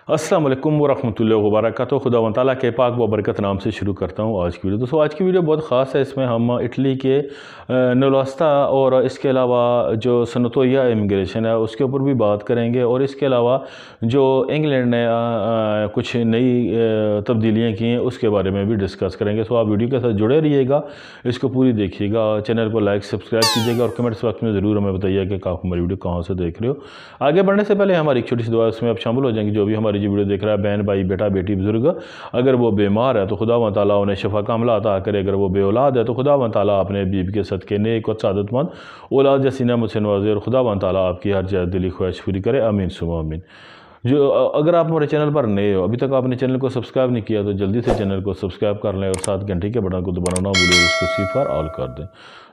अस्सलाम वालेकुम वरहमतुल्लाहि वबरकातुहू। खुदा व तआला के पाक व बरकत नाम से शुरू करता हूँ आज की वीडियो। दोस्तों आज की वीडियो बहुत ख़ास है। इसमें हम इटली के नौलस्ता और इसके अलावा जो सनतोया इमिग्रेशन है उसके ऊपर भी बात करेंगे, और इसके अलावा जो इंग्लैंड ने कुछ नई तब्दीलियाँ की हैं उसके बारे में भी डिस्कस करेंगे। सो आप वीडियो के साथ जुड़े रहिएगा, इसको पूरी देखिएगा, चैनल को लाइक सब्सक्राइब कीजिएगा और कमेंट्स वक्त में ज़रूर हमें बताइए कि आप हमारी वीडियो कहाँ से देख रहे हो। आगे बढ़ने से पहले हमारी एक छोटी सी दुआ उसमें आप शामिल हो जाएंगे। जो भी हमारी जो वीडियो देख रहा है, बहन भाई बेटा बेटी बुजुर्ग, अगर वो बीमार है तो खुदा व तआला उन्हें शफा कामला अता करे। अगर वो बेऔलाद है तो खुदा व तआला अपने बीवी के सदके नेक और सादतमंद औलाद जैसी नेमत से नवाजे, और खुदा व तआला आपकी हर जायज़ दिली ख्वाहिश पूरी करे। आमीन सुमा आमीन। जो अगर आप हमारे चैनल पर नए हो, अभी तक आपने चैनल को सब्सक्राइब नहीं किया, तो जल्दी से चैनल को सब्सक्राइब कर लें और साथ घंटी के बटन को दबाना ना भूलें, उसको सिफर ऑल कर दें।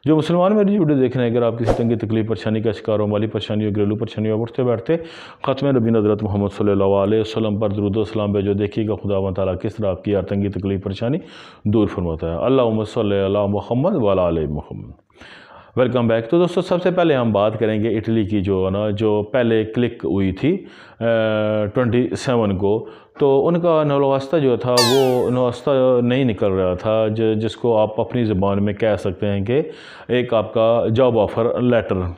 जो मुसलमान मेरी वीडियो देख रहे हैं, अगर आप किसी तंगी तकलीफ परेशानी का शिकार हो, माली परेशानी हो, घरेलू परेशानी हो, उठते बैठते ख़त्म नबी हज़रत मोहम्मद सल्लल्लाहु अलैहि वसल्लम पर दुरूद व सलाम भेजो, देखिएगा खुदा व तआला किस तरह आपकी हर तंगी तकलीफ परेशानी दूर फरमाता है। अल्लाहुम्मा सल्लि अला मुहम्मद व अला आलि मुहम्मद। Welcome back. तो दोस्तों सबसे पहले हम बात करेंगे इटली की, जो है ना, जो पहले क्लिक हुई थी 27 को, तो उनका नौलस्ता जो था वो नौलस्ता नहीं निकल रहा था, जिसको आप अपनी ज़बान में कह सकते हैं कि एक आपका जॉब ऑफ़र लेटर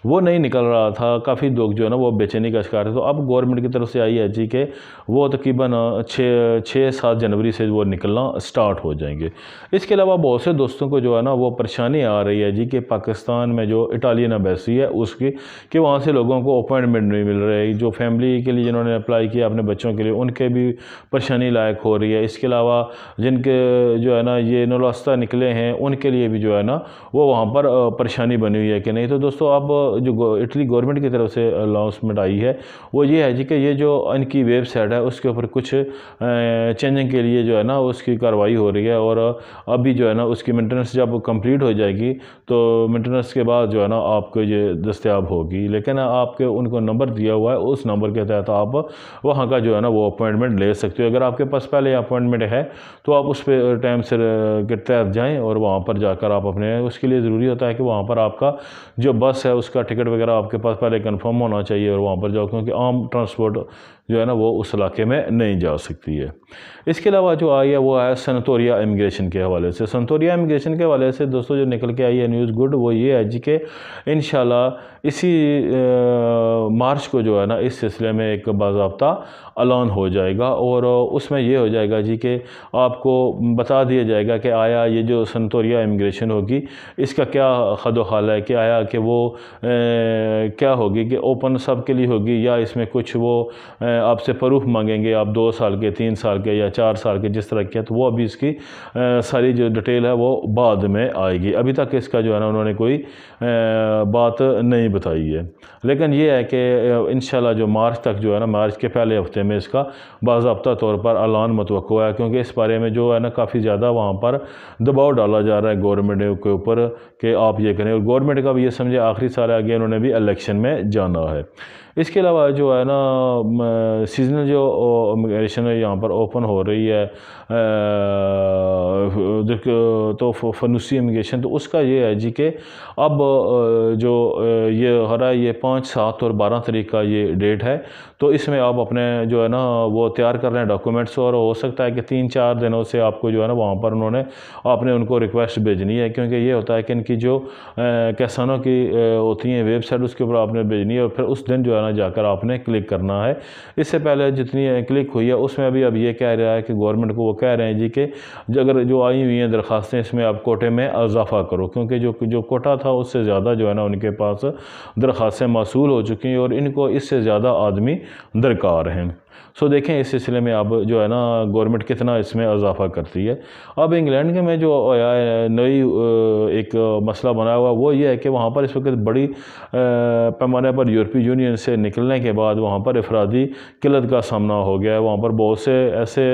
वो नहीं निकल रहा था। काफ़ी लोग जो है ना वो बेचैनी का शिकार थे। तो अब गवर्नमेंट की तरफ से आई है जी कि वो तकरीबन 6-7 जनवरी से वो निकलना स्टार्ट हो जाएंगे। इसके अलावा बहुत से दोस्तों को जो है ना वो परेशानी आ रही है जी कि पाकिस्तान में जो इटालियन एम्बेसी है उसकी, कि वहाँ से लोगों को अपॉइंटमेंट नहीं मिल रही। जो फैमिली के लिए जिन्होंने अप्लाई किया अपने बच्चों के लिए, उनके भी परेशानी लायक हो रही है। इसके अलावा जिनके जो है ना ये नौलस्ता निकले हैं उनके लिए भी जो है ना वो वहाँ पर परेशानी बनी हुई है कि नहीं। तो दोस्तों अब जो इटली गवर्नमेंट की तरफ से अनाउंसमेंट आई है वो ये है जी कि ये जो इनकी वेबसाइट है उसके ऊपर कुछ चेंजिंग के लिए जो है ना उसकी कार्रवाई हो रही है, और अभी जो है ना उसकी मेंटेनेंस जब कंप्लीट हो जाएगी तो मेंटेनेंस के बाद जो है ना आपको ये दस्तयाब होगी। लेकिन आपके उनको नंबर दिया हुआ है, उस नंबर के तहत आप वहाँ का जो है ना वो अपॉइंटमेंट ले सकते हो। अगर आपके पास पहले अपॉइंटमेंट है तो आप उस पर टाइम से के तहत जाएँ और वहाँ पर जाकर आप अपने, उसके लिए ज़रूरी होता है कि वहाँ पर आपका जो बस है उसका टिकट वगैरह आपके पास पहले कंफर्म होना चाहिए और वहाँ पर जाओ, क्योंकि आम ट्रांसपोर्ट जो है ना वो उस इलाके में नहीं जा सकती है। इसके अलावा जो आई है वो है सनतोरिया इमिग्रेशन के हवाले से। सनतोरिया इमिग्रेशन के हवाले से दोस्तों जो निकल के आई है न्यूज़ गुड, वो ये है जी कि इंशाल्लाह इसी मार्च को जो है ना इस सिलसिले में एक बाज़ाब्ता ऐलान हो जाएगा, और उसमें ये हो जाएगा जी कि आपको बता दिया जाएगा कि आया ये जो सनतोरिया इमिग्रेशन होगी इसका क्या खद हाल है, कि आया कि वो क्या होगी, कि ओपन सब के लिए होगी या इसमें कुछ वो आपसे प्रूफ मांगेंगे, आप 2 साल के 3 साल के या 4 साल के जिस तरह के, तो वो अभी इसकी सारी जो डिटेल है वो बाद में आएगी। अभी तक इसका जो है ना उन्होंने कोई बात नहीं बताई है। लेकिन ये है कि इंशाल्लाह जो मार्च तक जो है ना, मार्च के पहले हफ्ते में इसका बाज़ाब्ता तौर पर ऐलान मुतवक्को है, क्योंकि इस बारे में जो है ना काफ़ी ज़्यादा वहाँ पर दबाव डाला जा रहा है गवर्नमेंट के ऊपर कि आप ये करें, और गवर्नमेंट का भी ये समझे आखिरी साल आगे उन्होंने भी इलेक्शन में जाना है। इसके अलावा जो है ना सीजनल जो इमिग्रेशन है यहाँ पर ओपन हो रही है, तो फनूसी इमिग्रेशन, तो उसका ये है जी कि अब जो ये हो रहा है ये 5, 7 और 12 तारीख का ये डेट है। तो इसमें आप अपने जो है ना वो तैयार कर रहे हैं डॉक्यूमेंट्स, और हो सकता है कि 3-4 दिनों से आपको जो है ना वहाँ पर आपने उनको रिक्वेस्ट भेजनी है, क्योंकि ये होता है कि इनकी जो किसानों की होती हैं वेबसाइट उसके ऊपर आपने भेजनी है, और फिर उस दिन जो है ना जाकर आपने क्लिक करना है। इससे पहले जितनी क्लिक हुई है उसमें अभी अब ये कह रहा है कि गवर्नमेंट को वो कह रहे हैं जी कि अगर जो आई हुई हैं दरख्वास्तें इसमें आप कोटे में इजाफा करो, क्योंकि जो कोटा था उससे ज़्यादा जो है ना उनके पास दरख्वास्तें मौसूल हो चुकी हैं और इनको इससे ज़्यादा आदमी दरकार हैं। सो देखें इस सिलसिले में अब जो है ना गवर्नमेंट कितना इसमें इजाफा करती है। अब इंग्लैंड के में जो नई एक मसला बना हुआ वो ये है कि वहाँ पर इस वक्त बड़ी पैमाने पर यूरोपीय यूनियन से निकलने के बाद वहाँ पर अफरादी किल्लत का सामना हो गया है। वहाँ पर बहुत से ऐसे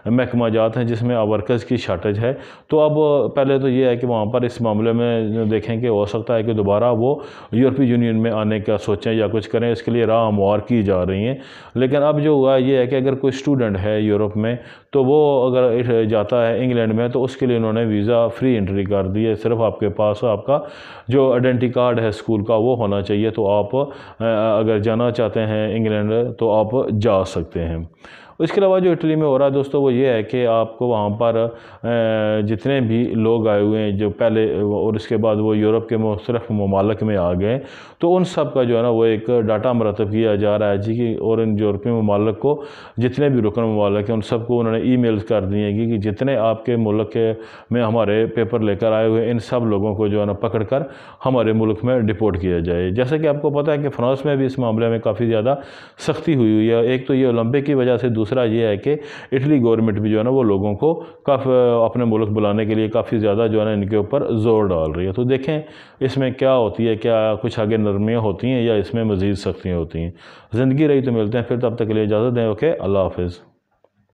महकमा जात हैं जिसमें वर्कर्स की शार्टेज है। तो अब पहले तो ये है कि वहाँ पर इस मामले में देखें कि हो सकता है कि दोबारा वो यूरोपीय यूनियन में आने का सोचें या कुछ करें, इसके लिए राह हमवार की जा रही हैं। लेकिन अब जो हुआ ये है कि अगर कोई स्टूडेंट है यूरोप में तो वो अगर जाता है इंग्लैंड में तो उसके लिए उन्होंने वीज़ा फ्री एंट्री कर दी है। सिर्फ आपके पास आपका जो आइडेंटिटी कार्ड है स्कूल का वो होना चाहिए, तो आप अगर जाना चाहते हैं इंग्लैंड तो आप जा सकते हैं। इसके अलावा जो इटली में हो रहा है दोस्तों वो ये है कि आपको वहाँ पर जितने भी लोग आए हुए हैं जो पहले और इसके बाद वो यूरोप के मुख्तलिफ ममालिक में आ गए, तो उन सब का जो है ना वो एक डाटा मरतब किया जा रहा है जी कि, और इन यूरोपीय ममालिक को जितने भी रुकन ममालिक हैं उन सबको उन्होंने ईमेल्स कर दिए हैं कि जितने आपके मुल्क के में हमारे पेपर लेकर आए हुए इन सब लोगों को जो है ना पकड़ कर हमारे मुल्क में डिपोर्ट किया जाए। जैसे कि आपको पता है कि फ्रांस में भी इस मामले में काफ़ी ज़्यादा सख्ती हुई है। एक तो ये ओलंपिक की वजह से, दूसरा ये है कि इटली गवर्नमेंट भी जो है ना वो लोगों को काफ़ी अपने मुल्क बुलाने के लिए काफ़ी ज़्यादा जो है ना इनके ऊपर ज़ोर डाल रही है। तो देखें इसमें क्या होती है, क्या कुछ आगे नरमियाँ होती हैं या इसमें मज़ीद सख्तियाँ होती हैं। ज़िंदगी रही तो मिलते हैं फिर, तब तक के लिए इजाज़त दें। ओके, अल्लाह हाफ़िज़।